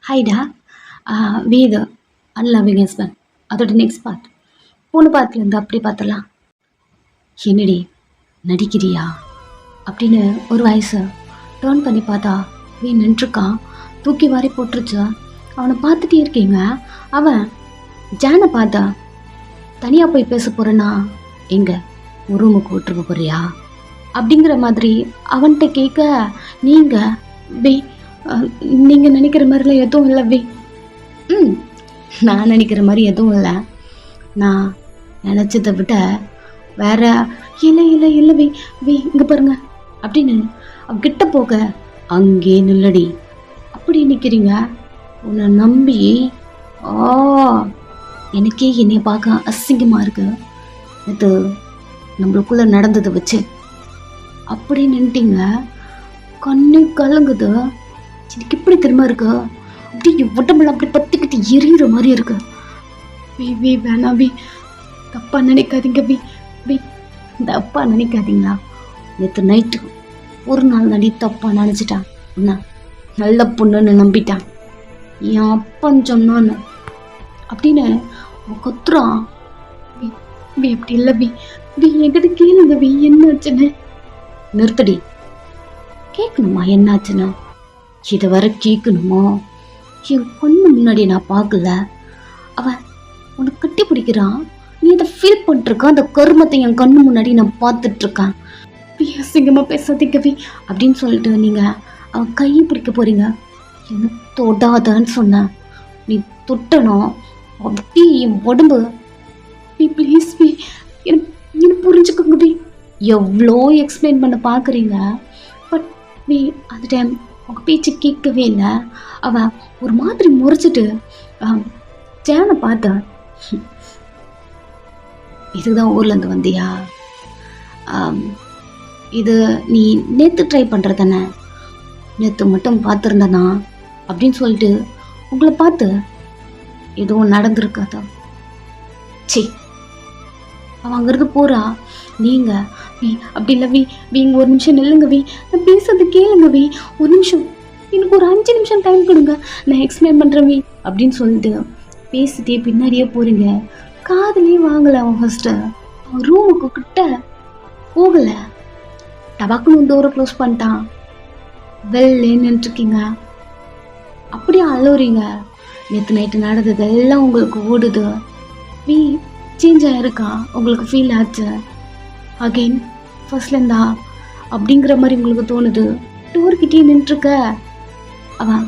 ஹைடா வீது அன்லவ்விங் husband அதோட next part பொண்ணு பார்த்துலேருந்து அப்படி பார்த்துடலாம். என்னடி நடிக்கிறியா அப்படின்னு ஒரு வயசு டேர்ன் பண்ணி பார்த்தா வீ நின்றுருக்கான். தூக்கி வாரி போட்டுருச்சு. அவனை பார்த்துட்டே இருக்கீங்க. அவன் ஜானை பார்த்தா தனியாக போய் பேச போகிறேன்னா எங்கே ஒரு ரூமுக்கு விட்டுருக்க போறியா அப்படிங்கிற மாதிரி அவன்கிட்ட கேட்க, நீங்கள் வே நீங்கள் நினைக்கிற மாதிரிலாம் எதுவும் இல்லை வே. நான் நினைக்கிற மாதிரி எதுவும் இல்லை. நான் நினச்சதை விட வேற இல்லை இல்லை இல்லை வே வே இங்கே பாருங்க அப்படின்னு அவகிட்ட போக, அங்கே நில்லடி அப்படி நிற்கிறீங்க. உன்னை நம்பி எனக்கே என்னைய பார்க்க அசிங்கமாக இருக்கு. இது நம்மளுக்குள்ளே நடந்ததை வச்சு அப்படி நின்ட்டீங்க. கண்ணு கலங்குது. எனக்கு இப்படி திரும்ப இருக்கு. அப்படி உடம்புல அப்படி பத்திக்கிட்டு எரியிற மாதிரி இருக்கு. வி வி வேணா வி தப்பா நினைக்காதீங்க வி வி தப்பா நினைக்காதீங்களா? நேற்று நைட்டு ஒரு நாள் நடி தப்பா நினச்சிட்டான். என்ன நல்ல பொண்ணுன்னு நம்பிட்டான். என் அப்பன் சொன்னான்னு அப்படின்னு கொத்துறான். வி வி அப்படி இல்லை வி வி என்கிட்ட கேளுங்க வி என்னாச்சுன்னு. நிறுத்தடி. கேட்கணுமா என்னாச்சுன்னு? இதை வர கேட்கணுமோ? என் பொண்ணு முன்னாடி நான் பார்க்கல. அவன் உனக்கு கட்டி பிடிக்கிறான். நீ அதை ஃபீல் பண்ணிருக்க. அந்த கருமத்தை என் கண்ணு முன்னாடி நான் பார்த்துட்ருக்கேன். அசிங்கமாக பேசாதீங்க வி அப்படின்னு சொல்லிட்டு நீங்கள் அவன் கையை பிடிக்க போகிறீங்க. என்ன தொடாதான்னு சொன்னேன். நீ தொட்டணும். அப்படி என் உடம்பு வி ப்ளீஸ் வி என்ன புரிஞ்சுக்கோங்க வி. எவ்வளோ எக்ஸ்பிளைன் பண்ண பார்க்குறீங்க. பட் வி அந்த டைம் உங்கள் பேச்சு கேட்கவே இல்லை. அவன் ஒரு மாதிரி முறைச்சிட்டு ஜானை பார்த்தேன். இதுதான் ஊர்லேருந்து வந்தியா? இது நீ நேற்று ட்ரை பண்ணுறதானே? நேற்று மட்டும் பார்த்துருந்தனா அப்படின்னு சொல்லிட்டு உங்களை பார்த்து எதுவும் நடந்திருக்காதா? சரி, அவன் அங்கேருந்து போகிறா. நீங்கள் வி அப்படி இல்லை வி வீங்க ஒரு நிமிஷம் நில்லுங்க வி, நான் பேசுறது கேளுங்க வி, ஒரு நிமிஷம் எனக்கு ஒரு 5 நிமிஷம் டைம் கொடுங்க, நான் எக்ஸ்பிளைன் பண்ணுறேன் வி அப்படின்னு சொல்லிட்டு பேசிட்டே பின்னாடியே போகிறீங்க. காதலே வாங்கலை. அவன் ஃபஸ்ட்டு அவன் ரூமுக்கு கிட்ட போகலை. டபாக்குன்னு டோரை க்ளோஸ் பண்ணிட்டான். வெளிலே நின்றுருக்கீங்க. அப்படியே அழுவுறீங்க. நேற்று நைட்டு நடந்தது எல்லாம் உங்களுக்கு ஓடுது. வி சேஞ்ச் ஆகிருக்கா. உங்களுக்கு ஃபீல் ஆச்சு. அகெயின் ஃபர்ஸ்ட்லேருந்தா அப்படிங்கிற மாதிரி உங்களுக்கு தோணுது. டோர்கிட்டே நின்றுருக்க. அவன்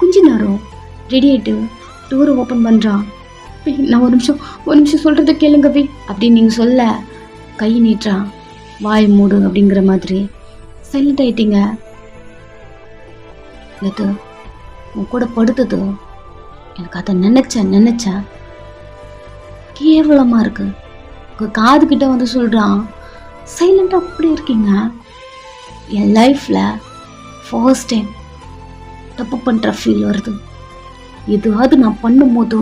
கொஞ்ச நேரம் ரெடி ஆகிட்டு டோரை ஓப்பன் பண்ணுறான். நான் ஒரு நிமிஷம் சொல்கிறத கேளுங்க வி அப்படின்னு நீங்கள் சொல்ல கை நீட்டுறான். வாய் மூடு அப்படிங்கிற மாதிரி சைலண்ட் ஆகிட்டீங்க. நேற்று உன் கூட படுத்தது எனக்கு அதை நினச்சேன் கேவலமாக இருக்கு. உங்கள் காதுகிட்ட வந்து சொல்கிறான். சைலண்டாக அப்படி இருக்கீங்க. என் லைஃப்பில் ஃபர்ஸ்ட் டைம் தப்பு பண்ணுற ஃபீல் வருது. எதுவாவது நான் பண்ணும்போது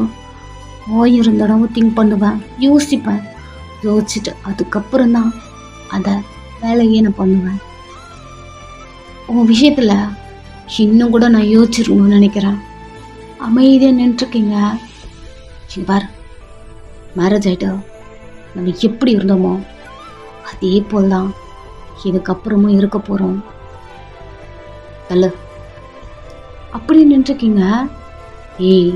1000 தடவை திங்க் பண்ணுவேன், யோசிச்சுட்டு அதுக்கப்புறம் தான் அதை வேலையே நான் பண்ணுவேன். உன் விஷயத்தில் இன்னும் கூட நான் யோசிச்சிருக்கணும்னு நினைக்கிறேன். அமைதியாக நின்றுருக்கீங்க. பார், மேரேஜ் ஆகிட்டு நம்ம எப்படி இருந்தோமோ அதே போல் தான் இதுக்கப்புறமும் இருக்க போகிறோம். தள்ளு அப்படி நின்றுருக்கீங்க. ஏய்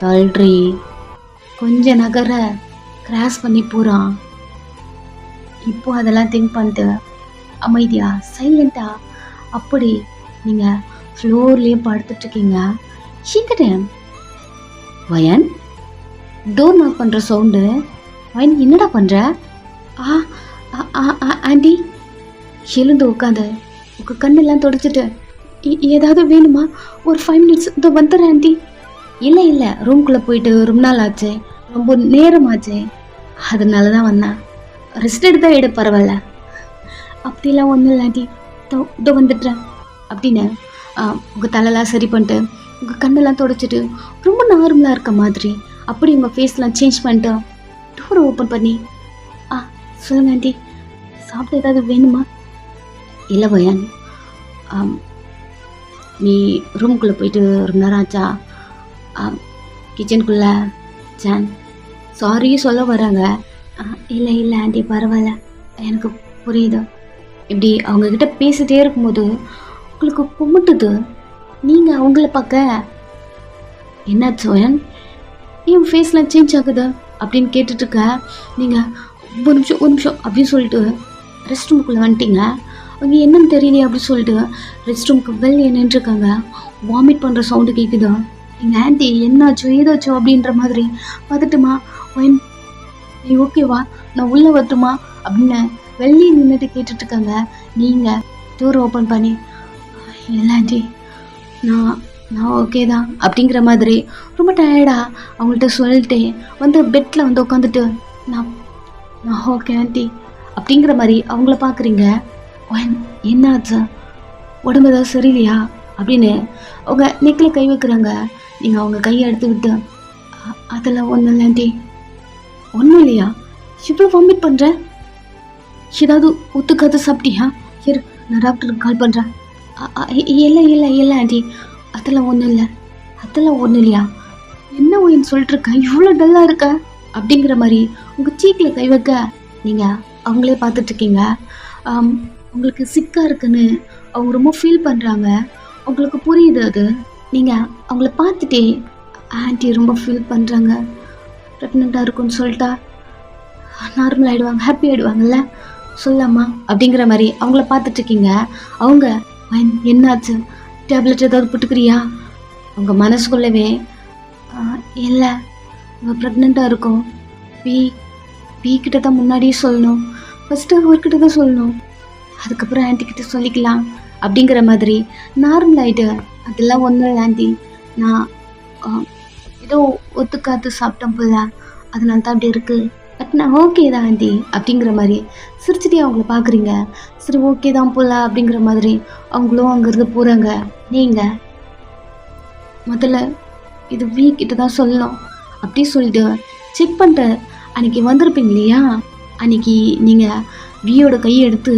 தள்ளுறி கொஞ்ச நகர கிராஸ் பண்ணி போகிறான். இப்போ அதெல்லாம் திங்க் பண்ணிட்டு அமைதியா சைலண்டா அப்படி நீங்கள் ஃப்ளோர்லேயே படுத்துட்ருக்கீங்க. இந்த டைம் வயன் டோர் நாக் பண்ணுற சவுண்டு. வயன் என்னடா பண்ணுற? ஆண்டி எழுந்து உட்காந்து உங்கள் கண்ணெல்லாம் தொடச்சிட்டு ஏதாவது வேணுமா? ஒரு 5 மினிட்ஸ் இதோ வந்துடுறேன் ஆண்டி. இல்லை ரூம்குள்ளே போயிட்டு ரொம்ப நாள் ஆச்சு, ரொம்ப நேரமாச்சு, அதனால தான் வந்தேன். ரெஸ்ட் எடுத்தால் பரவாயில்ல. அப்படிலாம் ஒன்றும் இல்லை ஆண்டி, இதோ வந்துடுறேன் அப்படின்னு உங்கள் தலையெல்லாம் சரி பண்ணிட்டு உங்கள் கண்ணெல்லாம் தொடச்சிட்டு ரொம்ப நார்மலாக இருக்க மாதிரி அப்படி உங்கள் ஃபேஸ்லாம் சேஞ்ச் பண்ணிட்டு டோரை ஓப்பன் பண்ணி சொல்லுங்க ஆண்டி, சாப்பிட ஏதாவது வேணுமா? இல்லை வயான், நீ ரூம்குள்ளே போயிட்டு ரொம்ப நேரம் ஆச்சா? கிச்சனுக்குள்ளே ஜான் சாரி சொல்ல வராங்க. இல்லை இல்லை ஆண்டி பரவாயில்ல, எனக்கு புரியுது. இப்படி அவங்கக்கிட்ட பேசிகிட்டே இருக்கும்போது உங்களுக்கு கும்பிட்டுது. நீங்கள் அவங்கள பார்க்க என்னாச்சு சோயன், என் ஃபேஸ்லாம் சேஞ்ச் ஆகுது அப்படின்னு கேட்டுட்ருக்க. நீங்கள் ஒரு நிமிஷம் அப்படின்னு சொல்லிட்டு ரெஸ்ட் ரூமுக்குள்ளே வந்துட்டீங்க. அவங்க என்னன்னு தெரியலையே அப்படின்னு சொல்லிட்டு ரெஸ்ட் ரூமுக்கு வெளியே நின்றுருக்காங்க. வாமிட் பண்ணுற சவுண்டு கேட்குது. எங்கள் ஆண்டி என்னாச்சோ ஏதாச்சோ அப்படின்ற மாதிரி பார்த்துட்டுமா, ஒயின் நீ ஓகேவா, நான் உள்ளே வரட்டுமா அப்படின்னு வெளியே நின்றுட்டு கேட்டுட்ருக்காங்க. நீங்கள் டோர் ஓப்பன் பண்ணி இல்லை ஆண்டி நான் ஓகே தான் அப்படிங்கிற மாதிரி ரொம்ப டயர்டாக அவங்கள்ட்ட சொல்லிட்டே வந்து பெட்டில் வந்து உட்காந்துட்டு நான் ஓகே ஆண்டி அப்படிங்கிற மாதிரி அவங்கள பார்க்குறீங்க. என்ன ஆச்சு, உடம்பு ஏதாவது சரியில்லையா அப்படின்னு அவங்க நெக்கில் கை வைக்கிறாங்க. நீங்கள் அவங்க கையை எடுத்து விட்டு அதெல்லாம் ஒன்றும் இல்லை ஆண்டி. ஒன்றும் இல்லையா, இவ்வளோ வாமிட் பண்ணுறேன், ஏதாவது ஒத்துக்காது சாப்பிட்டியா? சரி நான் டாக்டருக்கு கால் பண்ணுறேன். இல்லை ஆண்டி, அதெல்லாம் ஒன்றும் இல்லையா? என்ன ஒயின்னு சொல்லிட்டு இருக்க, இவ்வளோ டல்லாக இருக்க அப்படிங்கிற மாதிரி உங்கள் சீக்கில் கை வைக்க நீங்கள் அவங்களே பார்த்துட்ருக்கீங்க. உங்களுக்கு சிக்காக இருக்குன்னு அவங்க ரொம்ப ஃபீல் பண்ணுறாங்க. உங்களுக்கு புரியுது அது. நீங்கள் அவங்கள பார்த்துட்டே ஆண்டி ரொம்ப ஃபீல் பண்ணுறாங்க, ப்ரெக்னெண்ட்டாக இருக்குன்னு சொல்லிட்டா நார்மல் ஆகிடுவாங்க, ஹாப்பி ஆகிடுவாங்கல்ல, சொல்லாமா அப்படிங்கிற மாதிரி அவங்கள பார்த்துட்ருக்கீங்க. அவங்க என்னாச்சு, டேப்லெட் ஏதாவது போட்டுக்கிறியா? அவங்க மனசுக்குள்ளவே இல்லை இவன் ப்ரெக்னெண்ட்டாக இருக்கும், கிட்ட தான் முன்னாடியே சொல்லணும், ஃபஸ்ட்டு அவர்கிட்ட தான் சொல்லணும், அதுக்கப்புறம் ஆன்ட்டிக்கிட்ட சொல்லிக்கலாம் அப்படிங்கிற மாதிரி நார்மல் ஆகிட்டு அதெல்லாம் ஒன்றும் இல்லை ஆண்டி, நான் ஏதோ ஒத்துக்காத்து சாப்பிட்டேன் போல, அதனால தான் அப்படி இருக்குது, பட் நான் ஓகே தான் ஆண்டி அப்படிங்கிற மாதிரி சிரிச்சுட்டே அவங்கள பார்க்குறீங்க. சரி ஓகே தான் போல அப்படிங்கிற மாதிரி அவங்களும் அங்கேருந்து போகிறாங்க. நீங்கள் முதல்ல இது கிட்ட தான் சொல்லணும் அப்படி சொல்லிட்டு செக் பண்ணிட்டு அன்றைக்கி வந்திருப்பீங்க இல்லையா, அன்றைக்கி நீங்கள் வியோட கையை எடுத்து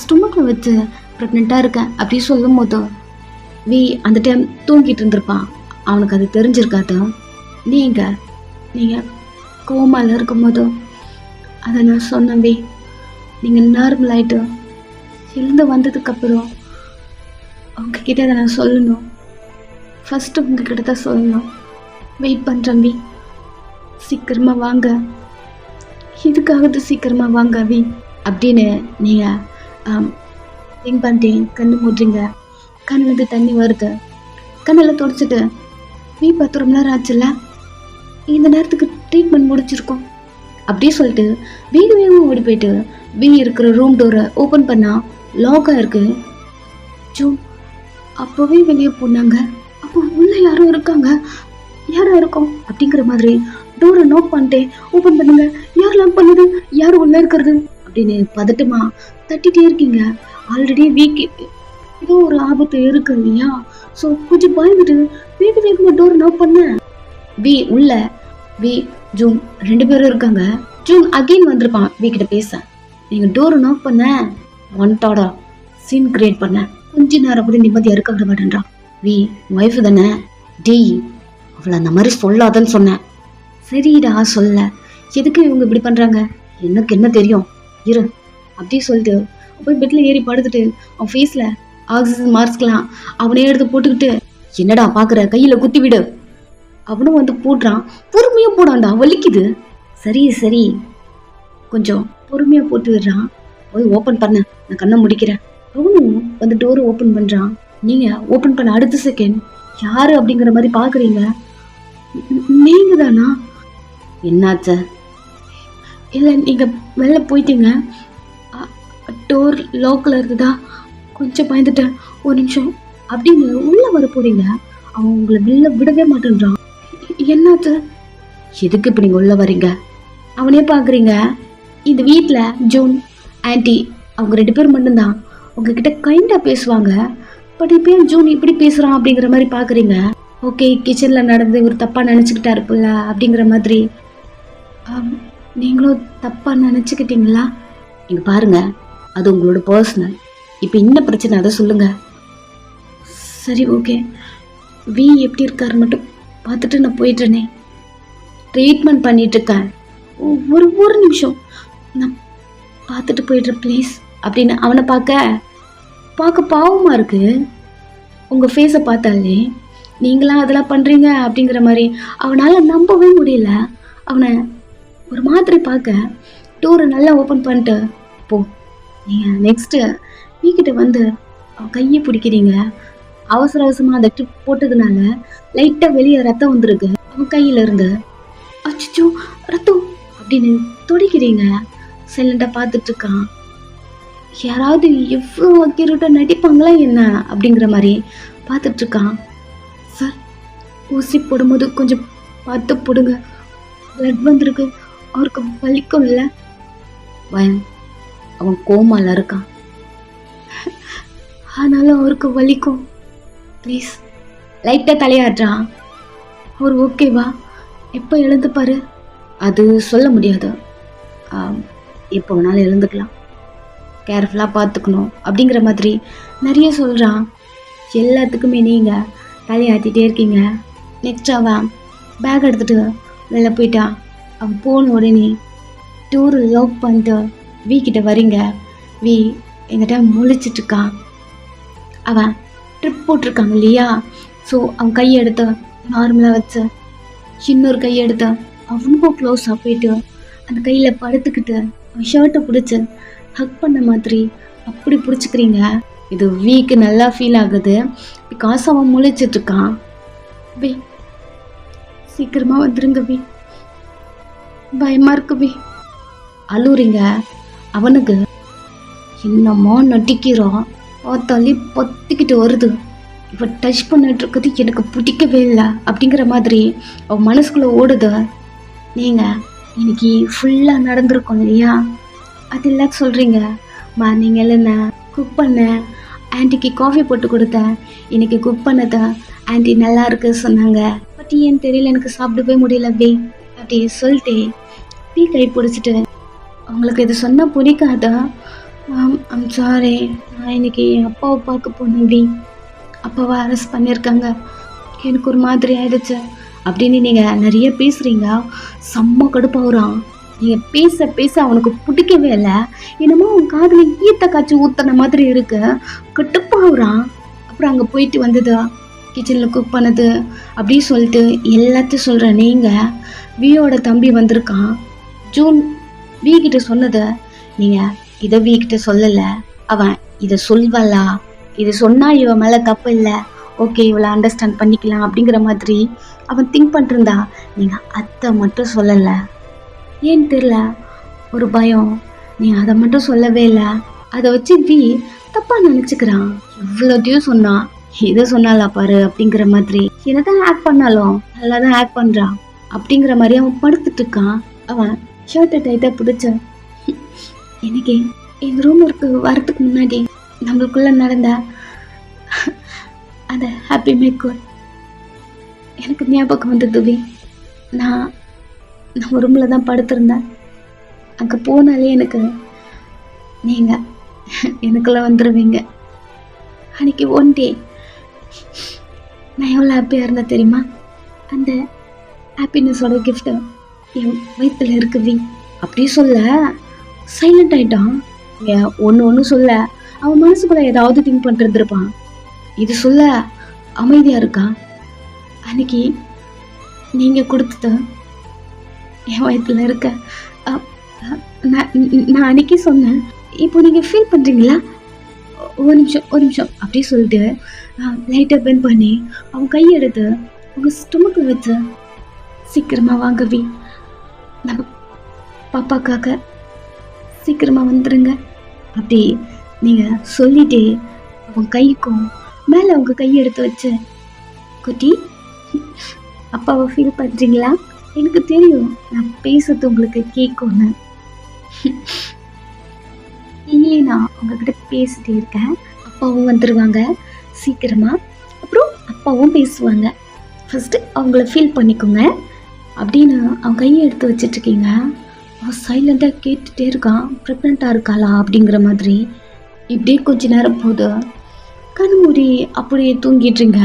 ஸ்டொமக்கில் வச்சு ப்ரெக்னெண்ட்டாக இருக்கேன் அப்படி சொல்லும் போது அந்த டைம் தூங்கிட்டு இருந்திருப்பான், அவனுக்கு அது தெரிஞ்சிருக்காது. நீங்கள் கோமாவில் இருக்கும்போது அதை நான் சொன்னேன். நீங்கள் நார்மல் ஆகிட்டு எழுந்து வந்ததுக்கப்புறம் அவங்கக்கிட்ட அதை நான் சொல்லணும், ஃபஸ்ட்டு உங்ககிட்ட தான் சொல்லணும். வெயிட் பண்ணுறேன் சீக்கிரமாக வாங்க, இதுக்காகது சீக்கிரமாக வாங்க அப்படின்னு நீங்கள் திங்க் பண்ணிட்டேன். கண்ணு மூடுறீங்க, கண்ணிலேருந்து தண்ணி வருது, கண்ணில் தொடச்சிட்டு 10 மணி நேரம் ஆச்சுல்ல, இந்த நேரத்துக்கு ட்ரீட்மெண்ட் முடிச்சிருக்கோம் அப்படி சொல்லிட்டு வேகமாக ஓடி போயிட்டு இருக்கிற ரூம் டோரை ஓப்பன் பண்ணால் லாக்காக இருக்கு. ஜூன் அப்போவே வெளியே போனாங்க, அப்போ உள்ளே யாரும் இருக்காங்க, யாராக இருக்கும் அப்படிங்கிற மாதிரி டோரை நோக் பண்ணிட்டே ஓப்பன் பண்ணுங்க, யார் லாக் பண்ணுது, யார் உள்ளே இருக்கிறது அப்படின்னு பதட்டமா தட்டிகிட்டே இருக்கீங்க. ஆல்ரெடி ஏதோ ஒரு ஆபத்து இருக்கு இல்லையா, ஸோ கொஞ்சம் பயந்துட்டு வேகமாக டோரை நோக் பண்ண உள்ள ஜூன் 2 பேரும் இருக்காங்க. ஜூன் அகெயின் வந்திருப்பான் கிட்ட பேச. நீங்கள் டோரை நாக் பண்ண ஒன்ட்டோட சீன் கிரியேட் பண்ண கொஞ்ச நேரம் கூட நிம்மதியாக இருக்க விட மாட்டேன்றான். ஒய்ஃபு தானே, அவளை அந்த மாதிரி சொல்லாதன்னு சொன்னேன். சரிடா சொல்ல, எதுக்கு இவங்க இப்படி பண்ணுறாங்க, எனக்கு என்ன தெரியும் இரு அப்படி சொல்லிட்டு போய் பெட்டில் ஏறி படுத்துட்டு அவன் ஃபேஸில் ஆக்சிஜன் மாஸ்க்லாம் அவனே எடுத்து போட்டுக்கிட்டு என்னடா பார்க்குற, கையில் குத்தி விடு அவனும் வந்து போடுறான். பொறுமையாக போடாண்டா, வலிக்குது. சரி கொஞ்சம் பொறுமையாக போட்டு விடுறான். போய் ஓப்பன் பண்ண, நான் கண்ணை முடிக்கிறேன். அவனும் வந்து டோரை ஓப்பன் பண்ணுறான். நீங்கள் ஓப்பன் பண்ண அடுத்த செகண்ட் யார் அப்படிங்கிற மாதிரி பார்க்குறீங்க. நீங்கள் தானா? என்னாச்ச? இல்லை நீங்கள் வெளில போயிட்டீங்க, டோர் லாக்கில் இருக்குதா, கொஞ்சம் பயந்துட்டேன், ஒரு நிமிஷம் அப்படின்னு உள்ளே வர போறீங்க. அவன் உங்களை வெளில விடவே மாட்டேன்றான். என்னாச்சு, எதுக்கு இப்படி நீங்கள் உள்ளே வரீங்க? அவனே பார்க்குறீங்க. இந்த வீட்டில் ஜூன் ஆன்ட்டி அவங்க 2 பேர் மட்டும்தான் உங்ககிட்ட கைண்டாக பேசுவாங்க. பட் இப்போ ஜூன் இப்படி பேசுகிறான் அப்படிங்கிற மாதிரி பார்க்குறீங்க. ஓகே, கிச்சனில் நடந்து ஒரு தப்பாக நினச்சிக்கிட்டாரு போல அப்படிங்கிற மாதிரி. நீங்களும் தப்பாக நினச்சிக்கிட்டீங்களா? இங்கே பாருங்கள், அது உங்களோட பர்சனல். இப்போ என்ன பிரச்சனை அதை சொல்லுங்கள். சரி ஓகே, வி எப்படி இருக்காரு மட்டும் பார்த்துட்டு நான் போயிட்டுறேனே. ட்ரீட்மெண்ட் பண்ணிகிட்ருக்கேன், ஒரு ஒரு நிமிஷம் நான் பார்த்துட்டு போயிடுறேன் ப்ளீஸ் அப்படின்னு அவனை பார்க்க பார்க்க பாவமாக இருக்குது. உங்கள் ஃபேஸை பார்த்தாலே நீங்களாம் அதெல்லாம் பண்ணுறீங்க அப்படிங்கிற மாதிரி அவனால் நம்பவே முடியல. அவனை ஒரு மாதிரி பார்க்க டோரை நல்லா ஓப்பன் பண்ணிட்டு போ. நீங்கள் நெக்ஸ்ட்டு வீக்கிட்ட வந்து அவன் கையை பிடிக்கிறீங்க. அவசர அவசரமாக அந்த ட்ரிப் போட்டதுனால லைட்டாக வெளியே ரத்தம் வந்துருக்கு அவன் கையில் இருந்து. அச்சோ ரத்தம் அப்படின்னு துடிக்கிறீங்க. சைலண்டாக பார்த்துட்ருக்கான். யாராவது எவ்வளோ அக்யூரேட்டாக நடிப்பாங்களா என்ன அப்படிங்கிற மாதிரி பார்த்துட்ருக்கான். சார் ஊசி போடும்போது கொஞ்சம் பார்த்து போடுங்க, பிளட் வந்திருக்கு, அவருக்கு வலிக்கும் இல்லை. பயம், அவன் கோமால இருக்கான், ஆனாலும் அவருக்கு வலிக்கும், ப்ளீஸ். லைட்டாக தலையாடுறான். அவர் ஓகேவா, எப்போ எழுந்துப்பாரு? அது சொல்ல முடியாது, எப்போ வேணாலும் எழுந்துக்கலாம், கேர்ஃபுல்லாக பார்த்துக்கணும் அப்படிங்கிற மாதிரி நிறைய சொல்கிறான். எல்லாத்துக்குமே நீங்கள் தலையாட்டிகிட்டே இருக்கீங்க. நெக்ஸ்ட் அவன் பேக் எடுத்துகிட்டு வெளில போயிட்டான். அவன் போன உடனே டூரு லாக் பண்ணிட்டு வீக்கிட்ட வரீங்க. வி எங்கிட்ட முழிச்சிட்ருக்கான். அவன் ட்ரிப் போட்டிருக்காங்க இல்லையா, ஸோ அவன் கையை எடுத்து நார்மலாக வச்சு இன்னொரு கையை எடுத்து அவனுக்கும் க்ளோஸாக போயிட்டு அந்த கையில் படுத்துக்கிட்டு அவன் ஷர்ட்டை பிடிச்சி ஹக் பண்ண மாதிரி அப்படி பிடிச்சிக்கிறீங்க. இது வீக்கு நல்லா ஃபீல் ஆகுது, பிகாஸ் அவன் முழிச்சிட்ருக்கான். வி சீக்கிரமாக வந்துருங்க வி, பயமாக இருக்கு வி. அழுறீங்க. அவனுக்கு என்னமோ நட்டிக்கிறோம், தள்ளி பொத்திக்கிட்டு வருது. இப்போ டச் பண்ணிட்டு இருக்குது எனக்கு பிடிக்கவே இல்லை அப்படிங்கிற மாதிரி அவன் மனசுக்குள்ளே ஓடுது. நீங்கள் இன்னைக்கு ஃபுல்லாக நடந்திருக்கோம் இல்லையா, அது எல்லாத்தையும் சொல்கிறீங்க. மார்னிங் எழுந்த குக் பண்ணேன், ஆன்ட்டிக்கு காஃபி போட்டு கொடுத்தேன், இன்னைக்கு குக் பண்ணதை ஆன்ட்டி நல்லா இருக்கு சொன்னாங்க, பட் ஏன்னு தெரியல எனக்கு சாப்பிடவே முடியல வே அப்படி சொல்லிட்டு டீ கை பிடிச்சிட்டு, அவங்களுக்கு இது சொன்னால் பிடிக்காதா? ஐம் சாரி, நான் இன்னைக்கு என் அப்பாவை பார்க்க போனேன் வி, அப்பாவை அரெஸ்ட் பண்ணியிருக்காங்க, எனக்கு ஒரு மாதிரி ஆயிடுச்சு அப்படின்னு நீங்கள் நிறைய பேசுகிறீங்க. செம்ம கடுப்பாகிறான். நீங்கள் பேச பேச அவனுக்கு பிடிக்கவே இல்லை. என்னமோ அவன் காதில் ஈத்த காய்ச்சி ஊற்றுன மாதிரி இருக்கு, கடுப்பாகிறான். அப்புறம் அங்கே போயிட்டு வந்தது, கிச்சனில் குக் பண்ணது அப்படி சொல்லிட்டு எல்லாத்தையும் சொல்கிறேன். நீங்கள் வியோட தம்பி வந்திருக்கான், ஜூன் வீக்கிட்ட சொன்னதை நீங்கள் இதை வீக்கிட்ட சொல்லலை. அவன் இதை சொல்வாளா, இது சொன்னால் இவன் மேலே தப்பு இல்லை, ஓகே இவளை அண்டர்ஸ்டாண்ட் பண்ணிக்கலாம் அப்படிங்கிற மாதிரி அவன் திங்க் பண்ணிருந்தா நீங்கள் அதை மட்டும் சொல்லலை. ஏன்னு தெரில, ஒரு பயம், நீ அதை மட்டும் சொல்லவே இல்லை. அதை வச்சு வி தப்பாக நினச்சிக்கிறான். இவ்வளோத்தையும் சொன்னான், இதை சொன்னாலா பாரு அப்படிங்கிற மாதிரி. என்னதான் ஆக்ட் பண்ணாலும் நல்லா தான் ஆக்ட் பண்ணுறான் அப்படிங்கிற மாதிரி அவன் படுத்துட்டு இருக்கான். அவன் ஷர்ட்டை டைட்டாக பிடிச்ச, இன்னைக்கு எங்கள் ரூமுக்கு வரத்துக்கு முன்னாடி நம்மளுக்குள்ளே நடந்த அந்த ஹாப்பி மேக்கோட் எனக்கு ஞாபகம் வந்தது வி. நான் ரூமில் தான் படுத்திருந்தேன். அங்கே போனாலே எனக்கு நீங்கள் எனக்குள்ளே வந்துடுவீங்க. அன்றைக்கி ஒன் டே நான் எவ்வளோ ஹாப்பியாக இருந்தேன் தெரியுமா? அந்த ஹாப்பினஸோட கிஃப்ட்டு என் வயிற்றில் இருக்கு வி. அப்படி சொல்ல சைலண்ட் ஆகிட்டான். ஒன்று சொல்ல அவன் மனசுக்குள்ளே ஏதாவது திங்க் பண்ணிருந்துருப்பான். இது சொல்ல அமைதியாக இருக்கான். அன்னைக்கு நீங்கள் கொடுத்தது என் வயிற்றில் இருக்க, நான் அன்னைக்கு சொன்னேன், இப்போ நீங்கள் ஃபீல் பண்ணுறீங்களா? ஒரு நிமிஷம் அப்படி சொல்லிட்டு லைட்டாக பெண்ட் பண்ணி அவன் கையெடுத்து உங்கள் ஸ்டொமக்கில் வச்சு சீக்கிரமாக வாங்கவி, நம்ம பாப்பாக்காக சீக்கிரமாக வந்துடுங்க அப்படி நீங்கள் சொல்லிட்டே அவன் கைக்கும் மேலே அவங்க கையெடுத்து வச்சு, குட்டி அப்பாவை ஃபீல் பண்ணுறீங்களா? எனக்கு தெரியும் நான் பேசுறது உங்களுக்கு கேட்கும்னு. டெய்லி நான் உங்ககிட்ட பேசிட்டே இருக்கேன், அப்பாவும் வந்துடுவாங்க சீக்கிரமாக, அப்புறம் அப்பாவும் பேசுவாங்க, ஃபஸ்ட்டு அவங்கள ஃபீல் பண்ணிக்கோங்க அப்படின்னு அவன் கையை எடுத்து வச்சிட்ருக்கீங்க. அவன் சைலண்டாக கேட்டுகிட்டே இருக்கான், ப்ரெக்னெண்ட்டாக இருக்காளா அப்படிங்கிற மாதிரி. இப்படியே கொஞ்ச நேரம் போது கண் மூடி அப்படியே தூங்கிட்டுருங்க.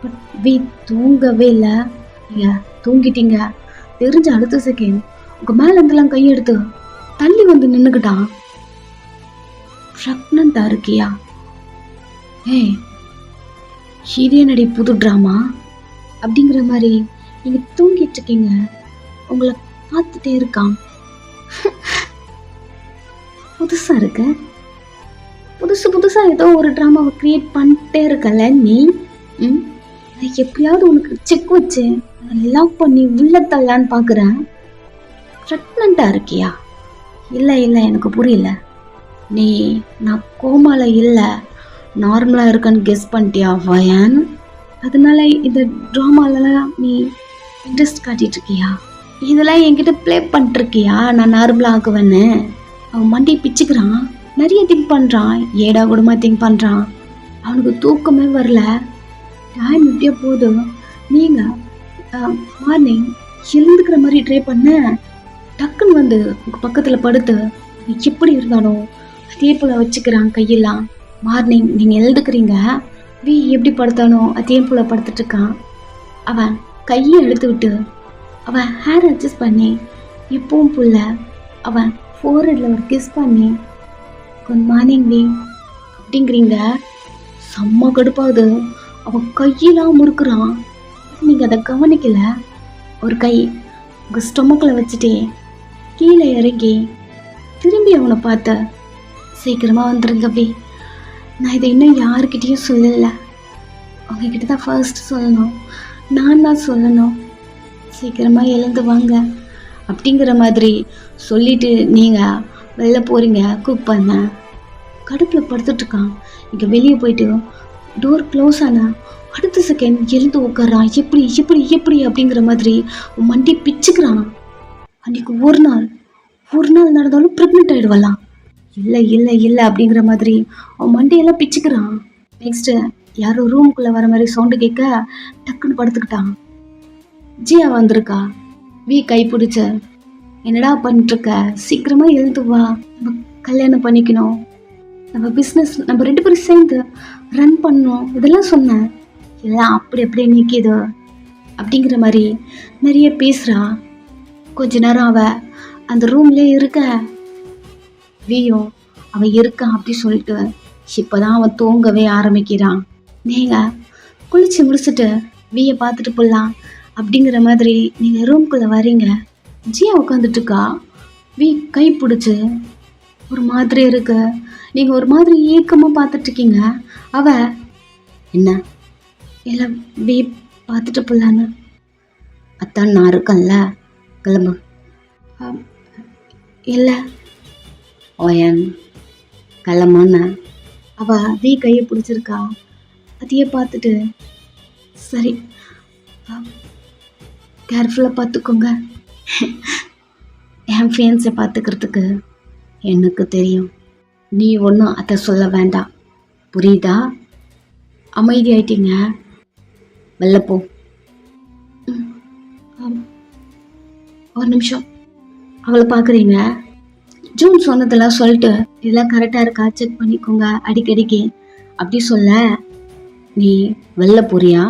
பட் வி தூங்கவே இல்லை. நீங்கள் தூங்கிட்டீங்க தெரிஞ்ச அடுத்த செகண்ட் உங்கள் மேலே இருந்தெல்லாம் கையெடுத்து தள்ளி வந்து நின்றுக்கிட்டான். ப்ரெக்னெண்ட்டாக இருக்கியா? ஏய், இது என்னடி புது ட்ராமா அப்படிங்கிற மாதிரி நீங்கள் தூங்கிட்டு இருக்கீங்க. உங்களை பார்த்துட்டே இருக்கான். புதுசாக இருக்கு. புதுசாக ஏதோ ஒரு ட்ராமாவை க்ரியேட் பண்ணிட்டே இருக்கல நீ. நான் எப்படியாவது உனக்கு செக் வச்சு லாக் பண்ணி உள்ள தள்ளலான்னு பார்க்குறேன். ப்ரெக்னெண்ட்டாக இருக்கியா? இல்லை எனக்கு புரியல. நீ நான் கோமால இல்லை நார்மலாக இருக்கன்னு கெஸ் பண்ணிட்டியா வயன்? அதனால இந்த ட்ராமாலலாம் நீ இன்ட்ரெஸ்ட் காட்டிட்டு இருக்கியா? இதெல்லாம் என்கிட்ட ப்ளே பண்ணிட்டுருக்கியா நான் நார்மலாக ஆக்குவேன்னு? அவன் மண்டையை பிச்சுக்கிறான். நிறைய திங்க் பண்ணுறான். ஏடா கூடமா திங்க் பண்ணுறான். அவனுக்கு தூக்கமே வரல. டைம் இப்படியே போதும். நீங்கள் மார்னிங் எழுந்துக்கிற மாதிரி ட்ரை பண்ண டக்குன்னு வந்து உங்கள் பக்கத்தில் படுத்து எப்படி இருந்தாலும் அதே போல் வச்சுக்கிறான் கையெல்லாம். மார்னிங் நீங்கள் எழுதுக்கிறீங்க. வி எப்படி படுத்தானோ அதே போல் படுத்துட்ருக்கான். அவன் கையை எடுத்து விட்டு அவன் ஹேர் அட்ஜஸ்ட் பண்ணி இப்பவும் புள்ள அவன் ஃபோர்ஹெட்டில் ஒரு கிஸ் பண்ணி குட் மார்னிங் வி அப்படிங்கிறீங்க. செம்ம கடுப்பாகுது. அவன் கையெல்லாம் முறுக்குறான். நீங்கள் அதை கவனிக்கல. ஒரு கை உங்கள் ஸ்டொமக்கில் வச்சுட்டே கீழே இறங்கி திரும்பி அவனை பார்த்த சீக்கிரமாக வந்துருங்க வி. நான் இதை இன்னும் யாருக்கிட்டேயும் சொல்லலை. உங்ககிட்ட தான் ஃபர்ஸ்ட் சொல்லணும். நான் தான் சொல்லணும். சீக்கிரமாக எழுந்து வாங்க அப்படிங்கிற மாதிரி சொல்லிவிட்டு நீங்கள் வெளில போகிறீங்க குக் பண்ண. கடுப்பில் படுத்துட்ருக்கான். இங்கே வெளியே போயிட்டு டோர் க்ளோஸ் ஆனால் அடுத்த செகண்ட் எழுந்து உட்காரான். எப்படி எப்படி எப்படி அப்படிங்கிற மாதிரி மண்டி பிச்சுக்கிறான். அன்றைக்கி ஒரு நாள் நடந்தாலும் ப்ரெக்னென்ட் ஆகிடுவலாம். இல்லை அப்படிங்கிற மாதிரி அவன் மண்டையெல்லாம் பிச்சுக்கிறான். நெக்ஸ்ட்டு யாரோ ரூமுக்குள்ளே வர மாதிரி சவுண்டு கேட்க டக்குன்னு படுத்துக்கிட்டான். ஜியா வந்திருக்கா. வி கை பிடிச்ச என்னடா பண்ணிட்டுருக்க? சீக்கிரமாக எழுந்து வா. நம்ம கல்யாணம் பண்ணிக்கணும். நம்ம பிஸ்னஸ் நம்ம 2 பேரும் சேர்ந்து ரன் பண்ணணும். இதெல்லாம் சொன்னேன். எல்லாம் அப்படியே நிற்கிது அப்படிங்கிற மாதிரி நிறைய பேசுகிறா. கொஞ்ச நேரம் அவள் அந்த ரூம்லேயே இருக்க வியும் அவன் இருக்கான் அப்படி சொல்லிட்டு இப்போ தான் அவன் தூங்கவே ஆரம்பிக்கிறான். நீங்கள் குளிச்சு முடிச்சுட்டு வியை பார்த்துட்டு போடலாம் அப்படிங்கிற மாதிரி நீங்கள் ரூம்குள்ளே வரீங்க. ஜியா உட்காந்துட்ருக்கா. வி கை பிடிச்சி ஒரு மாதிரி இருக்கு. நீங்கள் ஒரு மாதிரி ஏக்கமாக பார்த்துட்ருக்கீங்க. அவ என்ன இல்லை வி பார்த்துட்டு போடலான்னு. அத்தான் நான் இருக்கேன்ல, கிளம்பு. இல்லை ஓயன் கிளம்புன்னு அவள் வி கையை பிடிச்சிருக்கா. அதையே பார்த்துட்டு சரி கேர்ஃபுல்லாக பார்த்துக்கோங்க. என் ஃப்ரெண்ட்ஸை பார்த்துக்கிறதுக்கு எனக்கு தெரியும். நீ ஒன்றும் அதை சொல்ல வேண்டாம், புரியுதா? அமைதியாயிட்டீங்க, வெளில போ. ஒரு நிமிஷம் அவளை பார்க்குறீங்க. ஜூன் சொன்னதெல்லாம் சொல்லிட்டு இதெல்லாம் கரெக்டாக இருக்கா செக் பண்ணிக்கோங்க அடிக்கடிக்கு அப்படி சொல்ல. நீ வெளில போறியா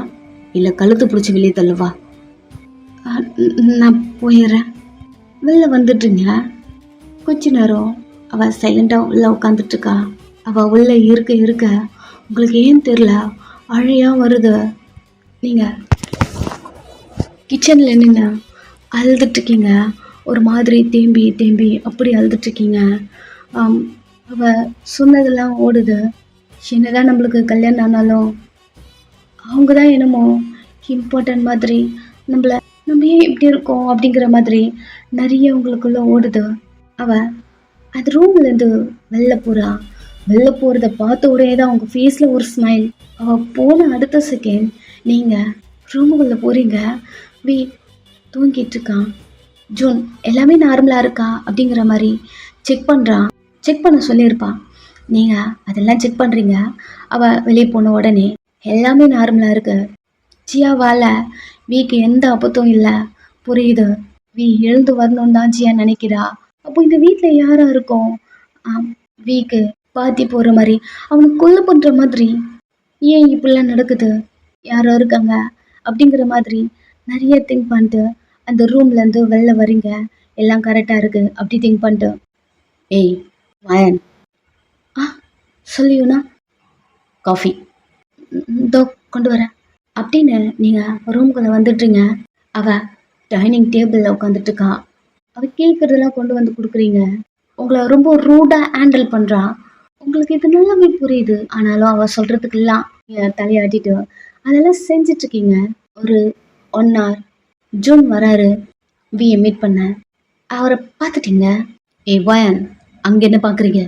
இல்லை கழுத்து பிடிச்சி வெளியே தள்ளுவா? நான் போயிடுறேன். வெளில வந்துட்டுருங்க. கொஞ்ச நேரம் அவள் சைலண்டாக உள்ளே உட்காந்துட்ருக்கா. அவள் உள்ளே இருக்க உங்களுக்கு ஏன் தெரில அழையாக வருது. நீங்கள் கிச்சனில் நின்று அழுதுட்ருக்கீங்க. ஒரு மாதிரி தேம்பி அப்படி அழுதுட்ருக்கீங்க. அவள் சொன்னதெல்லாம் ஓடுது. என்னதான் நம்மளுக்கு கல்யாணம் ஆனாலும் அவங்க தான் என்னமோ இம்பார்ட்டன்ட் மாதிரி நம்ம ஏன் இப்படி இருக்கோம் அப்படிங்கிற மாதிரி நிறைய உங்களுக்குள்ளே ஓடுது. அவள் அந்த ரூம்லேருந்து வெளில போகிறத பார்த்த உடனே தான் அவங்க ஃபேஸில் ஒரு ஸ்மைல். அவள் போன அடுத்த செகண்ட் நீங்கள் ரூமுக்குள்ளே போகிறீங்க. வி தூங்கிட்டு இருக்கான். ஜூன் எல்லாமே நார்மலாக இருக்கா அப்படிங்கிற மாதிரி செக் பண்ண சொல்லியிருப்பான். நீங்கள் அதெல்லாம் செக் பண்ணுறீங்க. அவள் வெளியே போன உடனே எல்லாமே நார்மலாக இருக்கு. ஜியாவால் வீக்கு எந்த ஆபத்தும் இல்லை, புரியுது. வீ எழுந்து வரணும்னு தான் ஜியா நினைக்கிறா. அப்போ இந்த வீட்டில் யாராக இருக்கும்? வீக்கு பாத்தி போகிற மாதிரி அவனுக்கு கொல்ல பண்ணுற மாதிரி ஏன் இப்படிலாம் நடக்குது, யாரோ இருக்காங்க அப்படிங்கிற மாதிரி நிறைய திங்க் பண்ணிட்டு அந்த ரூம்லேருந்து வெளில வரீங்க. எல்லாம் கரெக்டாக இருக்குது அப்படி திங்க் பண்ணிட்டு, ஏய் வாயன், ஆ சொல்லியுண்ணா, காஃபி இதோ கொண்டு வரேன் அப்படின்னு நீங்கள் ரூம்குள்ளே வந்துடுறீங்க. அவள் டைனிங் டேபிளில் உட்காந்துட்டு இருக்கா. அவள் கேட்குறதெல்லாம் கொண்டு வந்து கொடுக்குறீங்க. உங்களை ரொம்ப ரூடாக ஹேண்டில் பண்ணுறா. உங்களுக்கு இது நல்லாவே புரியுது. ஆனாலும் அவள் சொல்கிறதுக்கெல்லாம் நீங்கள் தலையாட்டிட்டு அதெல்லாம் செஞ்சிட்ருக்கீங்க. ஒரு 1 hour ஜூன் வராரு விஏ மீட் பண்ண. அவரை பார்த்துட்டீங்க. ஏ வயன், அங்கே என்ன பார்க்குறீங்க,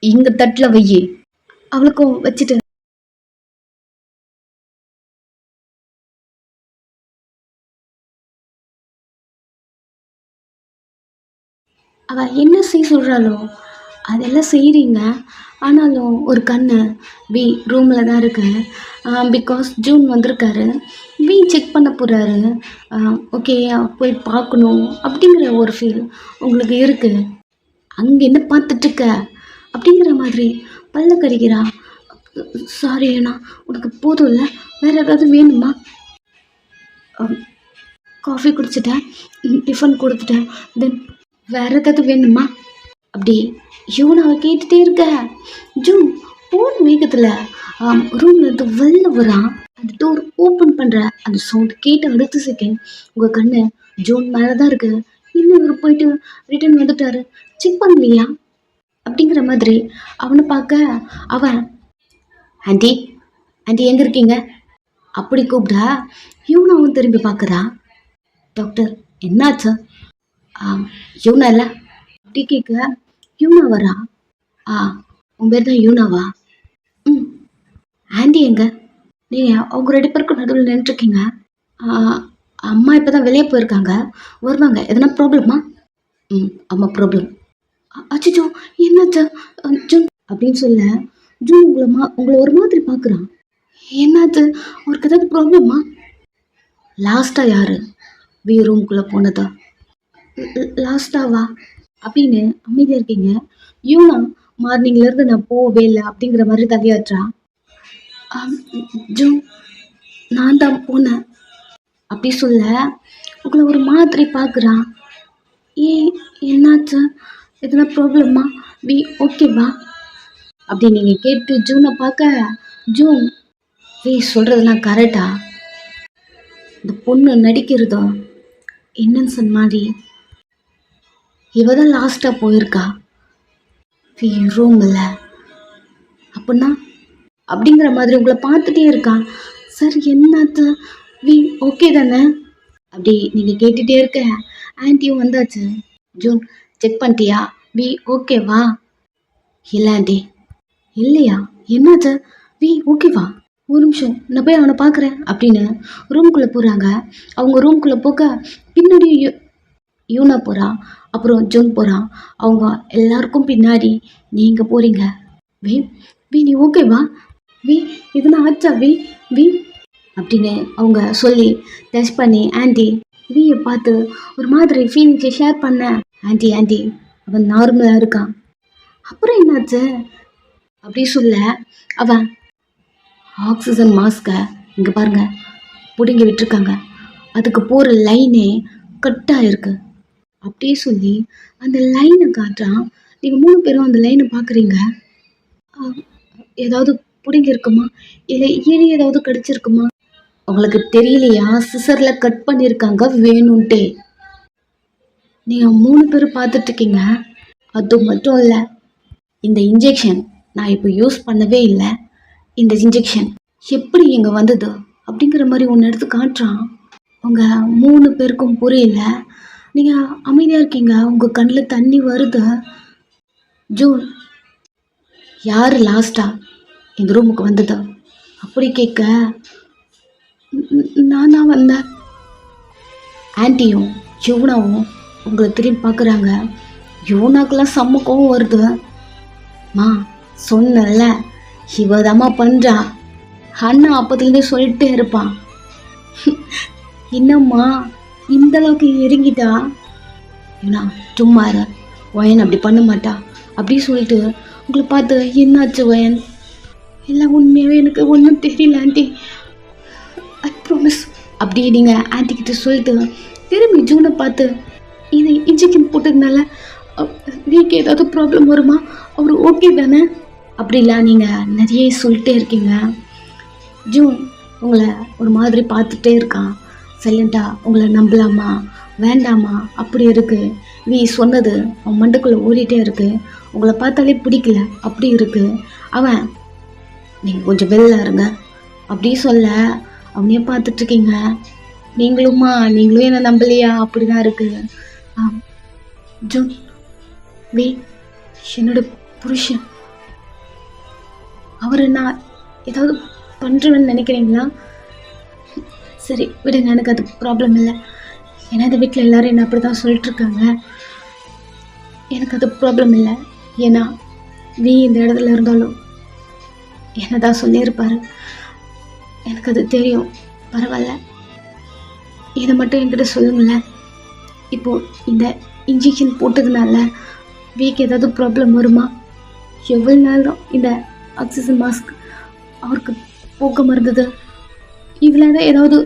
இங்கே தட்டில் வையி அவளுக்கும் வச்சுட்டு அவள் என்ன செய்ய சொல்கிறாளோ அதெல்லாம் செய்கிறீங்க. ஆனாலும் ஒரு கண்ணு வி ரூமில் தான் இருக்கு. பிகாஸ் ஜூன் வந்திருக்காரு. வி செக் பண்ண போகிறாரு. ஓகே போய் பார்க்கணும் அப்படிங்கிற ஒரு ஃபீல் உங்களுக்கு இருக்குது. அங்கே என்ன பார்த்துட்ருக்க அப்படிங்கிற மாதிரி பல்ல கடிக்கிறா. சாரி அண்ணா, உனக்கு போதும் இல்லை, வேறு ஏதாவது வேணுமா? காஃபி குடிச்சிட்டேன், டிஃபன் கொடுத்துட்டேன், தென் வேறு ஏதாவது வேணுமா அப்படி யூனாவை கேட்டுகிட்டே இருக்க. ஜூன் போன் வேகத்தில் ரூம்ல இருந்து வெளில வரான். அந்த டோர் ஓப்பன் பண்ணுற அந்த சவுண்ட் கேட்டு அடுத்த செகண்ட் உங்கள் கண்ணு ஜூன் மேலே தான் இருக்கு. இன்னும் இவர் போயிட்டு ரிட்டர்ன் வந்துட்டாரு, செக் பண்ணலையா அப்படிங்கிற மாதிரி அவனை பார்க்க அவன், ஆண்டி ஆண்டி எங்கே இருக்கீங்க அப்படி கூப்பிட்டா யூனாவும் திரும்பி பார்க்குறா. டாக்டர் என்னாச்சு? யூனா இல்லை அப்படி கேட்க யூனா வரா. உன் பேர் தான் யூனாவா? ம். ஆண்டி எங்க? நீங்கள் அவங்க 2 பேருக்கும் நடுவில் நின்றுருக்கீங்க. அம்மா இப்போ தான் வெளியே போயிருக்காங்க, வருவாங்க. எதனா ப்ராப்ளமா? ஆமாம் ப்ராப்ளம். அச்சோ என்னாச்சு ஜூன் அப்படின்னு சொல்ல ஜூன் உங்களை ஒரு மாதிரி பார்க்குறான். என்னாச்சு, அவருக்கு ஏதாவது ப்ராப்ளமா? லாஸ்ட்டாக யார் வி ரூம்குள்ளே போனதா? லாஸ்ட்டாவா அப்படின்னு அமைதியாக இருக்கீங்க. யூனா மார்னிங்லேருந்து நான் போகவே இல்லை அப்படிங்கிற மாதிரி தலையாற்றா. ஜூன் நான் தான் போனேன் அப்படி சொல்ல உங்களை ஒரு மாதிரி பார்க்குறான். ஏன் என்னாச்சு, எதனா ப்ராப்ளமா? வி ஓகேவா அப்படி நீங்கள் கேட்டு ஜூனை பார்க்க, ஜூன் வி சொல்கிறதெல்லாம் கரெக்டா? இந்த பொண்ணு நடிக்கிறதோ இன்னசென்ட் மாதிரி. இவ தான் லாஸ்ட்டாக போயிருக்கா வி ரூமில் அப்படின்னா அப்படிங்கிற மாதிரி உங்களை பார்த்துட்டே இருக்கான். சார் என்னாச்சு, வி ஓகே தானே அப்படி நீங்கள் கேட்டுகிட்டே இருக்க. ஆன்ட்டியும் வந்தாச்சு. ஜூன் செக் பண்ணிட்டியா, வி ஓகேவா? இல்லை ஆண்டி. இல்லையா, என்னாச்சு, வி ஓகேவா? ஒரு நிமிஷம் நான் போய் அவனை பார்க்குறேன் அப்படின்னு ரூம்குள்ளே போகிறாங்க. அவங்க ரூம்குள்ளே போக பின்னாடி யூனா போகிறா, அப்புறம் ஜூன் போகிறான். அவங்க எல்லாருக்கும் பின்னாடி நீங்கள் போகிறீங்க. வி வி நீ ஓகேவா? வி இதுனா ஆச்சா வி வி அப்படின்னு அவங்க சொல்லி டெஸ்ட் பண்ணி ஆண்டி வியை பார்த்து ஒரு மாதிரி ஃபீலிங்ஸை ஷேர் பண்ண. ஆண்டி ஆண்டி அவன் நார்மலாக இருக்கான். அப்புறம் என்னாச்சு அப்படி சொல்ல அவன் ஆக்சிஜன் மாஸ்கை இங்கே பாருங்க பிடுங்கி விட்டுருக்காங்க, அதுக்கு போகிற லைனே கட்டாக இருக்கு அப்படியே சொல்லி அந்த லைனை காட்டுறான். நீங்கள் 3 பேரும் அந்த லைனை பார்க்குறீங்க. ஏதாவது பிடுங்கி இருக்குமா, இல்லை ஏறி ஏதாவது கடிச்சிருக்குமா? உங்களுக்கு தெரியலையா, சிசரில் கட் பண்ணியிருக்காங்க வேணும்ட்டே. நீங்கள் 3 பேர் பார்த்துட்ருக்கீங்க. அது மட்டும் இல்லை, இந்த இன்ஜெக்ஷன் நான் இப்போ யூஸ் பண்ணவே இல்லை. இந்த இன்ஜெக்ஷன் எப்படி இங்கே வந்தது அப்படிங்கிற மாதிரி ஒன்று எடுத்து காட்டுறான். உங்கள் 3 பேருக்கும் புரியல. நீங்கள் அமைதியாக இருக்கீங்க, உங்கள் கண்ணில் தண்ணி வருது. ஜூன் யார் லாஸ்ட்டாக இந்த ரூமுக்கு வந்தது அப்படி கேட்க, நான் தான் வந்தேன். ஆன்ட்டியும் யூனாவும் உங்களை திரும்பி பார்க்குறாங்க. யூனாக்கெல்லாம் செம்ம கோவம் வருது. மா சொன்னல இவதாம்மா பண்ணுறா, அண்ணா அப்பத்துலேருந்தே சொல்லிட்டே இருப்பான். என்னம்மா இந்த அளவுக்கு இறங்கிட்டா? யூனா சும்மா இரு, ஒயன் அப்படி பண்ண மாட்டா அப்படி சொல்லிட்டு உங்களை பார்த்து என்னாச்சு ஒயன் எல்லாம் உண்மையாகவே எனக்கு ஒன்றும் தெரியல ஆண்டி, ஐ ப்ராமிஸ். அப்படியே நீங்கள் ஆன்ட்டிக்கிட்ட சொல்லிட்டு திரும்பி ஜூனை பார்த்து, இதை இன்ஜெக்ஷன் போட்டதுனால வீக்கு ஏதாவது ப்ராப்ளம் வருமா, அவர் ஓகே தானே அப்படிலாம் நீங்கள் நிறைய சொல்லிட்டே இருக்கீங்க. ஜூன் உங்களை ஒரு மாதிரி பார்த்துட்டே இருக்கான். சைலண்ட்டாக உங்களை நம்பலாமா வேண்டாமா அப்படி இருக்குது. வீ சொன்னது அவன் மண்டுக்குள்ளே ஓடிட்டே இருக்குது. உங்களை பார்த்தாலே பிடிக்கல அப்படி இருக்குது. அவன் நீங்கள் கொஞ்சம் வெளில இருங்க அப்படி சொல்ல அவனையே பார்த்துட்ருக்கீங்க. நீங்களும் என்ன நம்பலையா அப்படி தான் இருக்குது. ஜூன், வே என்னோட புருஷன், அவரை நான் ஏதாவது பண்ணுறேன்னு நினைக்கிறீங்களா? சரி விடுங்க, எனக்கு அது ப்ராப்ளம் இல்லை. ஏன்னா இந்த வீட்டில் எல்லோரும் என்ன அப்படி தான் சொல்லிட்டுருக்காங்க. எனக்கு அது ப்ராப்ளம் இல்லை. ஏன்னா வீ இந்த இடத்துல இருந்தாலும் என்ன தான் சொல்லியிருப்பார், எனக்கு அது தெரியும். பரவாயில்ல, இதை மட்டும் என்கிட்ட சொல்லுங்களேன். இப்போது இந்த இன்ஜெக்ஷன் போட்டதுனால வீக்கு ஏதாவது ப்ராப்ளம் வருமா? எவ்வளோ நேரம் இந்த ஆக்சிஜன் மாஸ்க் அவருக்கு போக்காம இருந்தது? இதில் தான் ஏதாவது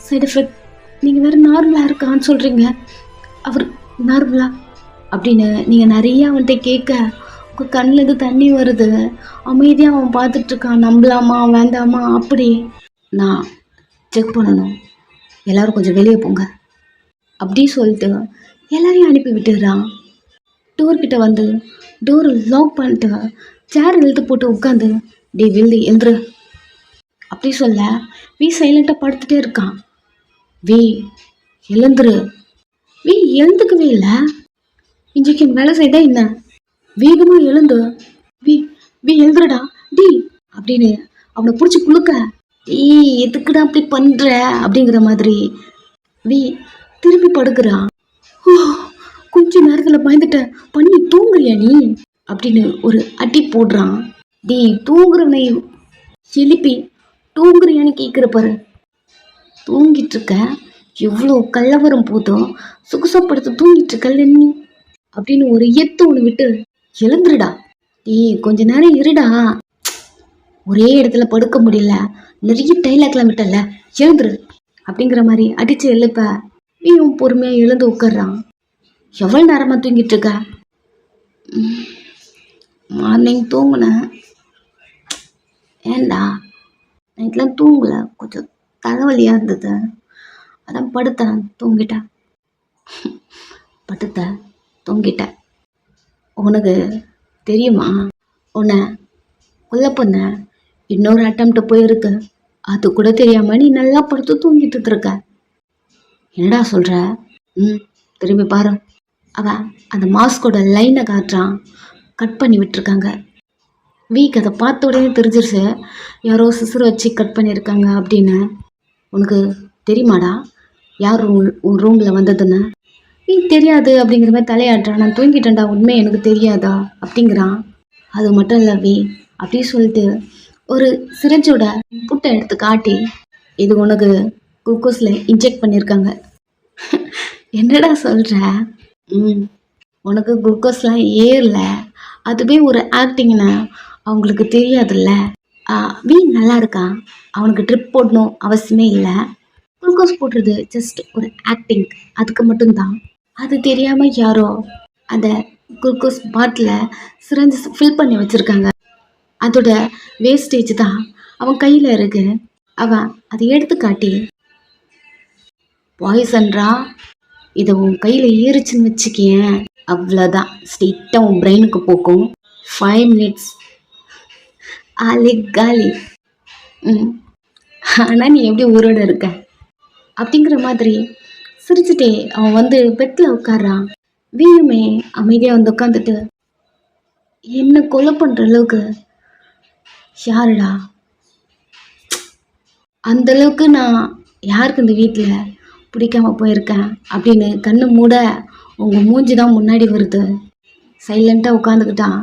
சைடு எஃபெக்ட்? நீங்கள் வேறு நார்மலாக இருக்கான்னு சொல்கிறீங்க, அவர் நார்மலா அப்படின்னு நீங்கள் நிறையா அவன்கிட்ட கேட்க உங்கள் கண்ணிலேருந்து தண்ணி வருது. அமைதியாக அவன் பார்த்துட்ருக்கான். நம்பலாமா வேண்டாமா அப்படி. நான் செக் பண்ணணும், எல்லோரும் கொஞ்சம் வெளியே போங்க அப்படி சொல்லிட்டு எல்லாரையும் அனுப்பி விட்டுடுறான். டோர்கிட்ட வந்து டோரை லாக் பண்ணிட்டு சேர் இழுத்து போட்டு உட்காந்து, டே வில்தி எழுந்துரு அப்படி சொல்ல வீ சைலண்ட்டாக படுத்துகிட்டே இருக்கான். வீ எழுந்துரு. வீ எழுந்துக்கவே இல்லை. இன்ஜெக்ஷன் வேலை செய்தா என்ன? வேகமாக எழுந்து, வீ வீ எழுந்துருடா டி அப்படின்னு அவனை பிடிச்சி குளுக்க, டீ எதுக்குடா அப்படி பண்ணுற அப்படிங்கிற மாதிரி வீ திரும்பி படுக்கிறான். ஓ, கொஞ்ச நேரத்தில் பயந்துட்ட, பண்ணி தூங்குறியா நீ அப்படின்னு ஒரு அடி போடுறான். டீ தூங்குறவனை எழுப்பி தூங்குறியான்னு கேட்குற பாரு. தூங்கிட்டு இருக்க, எவ்வளோ கள்ளவரம் போதும் சுகுசப்படுத்த தூங்கிட்டு இருக்கல்ல நீ அப்படின்னு ஒரு எத்து ஒன்று விட்டு எழுந்துருடா. டீ கொஞ்ச நேரம் இருடா, ஒரே இடத்துல படுக்க முடியல, நிறைய டைலாக்லாம் விட்டல, எழுந்துரு அப்படிங்கிற மாதிரி அடித்து எழுப்ப நீயும் பொறுமையாக எழுந்து உட்கார்றான். எவ்வளோ நேரமாக தூங்கிட்டு இருக்க? மார்னிங் தூங்குனேன். ஏண்டா நைட்லாம் தூங்கல, கொஞ்சம் தலைவலியாக இருந்தது, அதான் படுத்தேன் தூங்கிட்டேன். படுத்த தூங்கிட்டேன். உனக்கு தெரியுமா, உன்னை கொல்ல பண்ண இன்னொரு அட்டம்ப்ட் போயிருக்கு, அது கூட தெரியாமல் நீ நல்லா படுத்து தூங்கிட்டு இருக்க. என்னடா சொல்கிற? திரும்பி பாரு. அவன் அந்த மாஸ்கோட லைனை காட்டுறான், கட் பண்ணி விட்டுருக்காங்க. வீக் அதை பார்த்த உடனே தெரிஞ்சிருச்சு யாரோ சிசுரை வச்சு கட் பண்ணியிருக்காங்க அப்படின்னு. உனக்கு தெரியுமாடா யார் உன் ரூமில் வந்ததுன்னு? நீ தெரியாது அப்படிங்கிற மாதிரி தலையாட்டுறான். நான் தூங்கிட்டேன்டா, உண்மை எனக்கு தெரியாதா அப்படிங்கிறான். அது மட்டும் இல்லை வி அப்படி சொல்லிட்டு ஒரு சிரஞ்சோட புட்டை எடுத்து காட்டி, இது உனக்கு குளுக்கோஸில் இன்ஜெக்ட் பண்ணியிருக்காங்க. என்னடா சொல்கிற? உனக்கு குளுக்கோஸ்லாம் ஏறல, அதுவே ஒரு ஆக்டிங்னா அவங்களுக்கு தெரியாதுல்ல. வீ நல்லா இருக்கான், அவனுக்கு ட்ரிப் போடணும் அவசியமே இல்லை. குளுக்கோஸ் போடுறது ஜஸ்ட் ஒரு ஆக்டிங், அதுக்கு மட்டும்தான். அது தெரியாமல் யாரோ அந்த குளுக்கோஸ் பாட்டிலை சிரஞ்சு ஃபில் பண்ணி வச்சுருக்காங்க. அதோட வேஸ்டேஜ் தான் அவன் கையில் இருக்கு. அவன் அதை எடுத்து காட்டி, பாய்சன்ரா, இதை உன் கையில் ஏறிச்சுன்னு வச்சுக்கேன், அவ்வளோதான், ஸ்ட்ரெயிட்டாக உன் பிரெயினுக்கு போக்கும். 5 minutes ஆளே காலி. ஆனால் நீ எப்படி உயிரோடு இருக்க அப்படிங்கிற மாதிரி சிரிச்சுட்டே அவன் வந்து பெட்டில் உட்கார்றான். வீணுமே அமைதியாக வந்து உட்காந்துட்டு, என்ன கொலை பண்ணுற அளவுக்கு யாருடா? அந்தளவுக்கு நான் யாருக்கு இந்த வீட்டில் பிடிக்காம போயிருக்கேன் அப்படின்னு கண்ணு மூட உங்கள் மூஞ்சி தான் முன்னாடி வருது. சைலண்ட்டாக உட்காந்துக்கிட்டான்.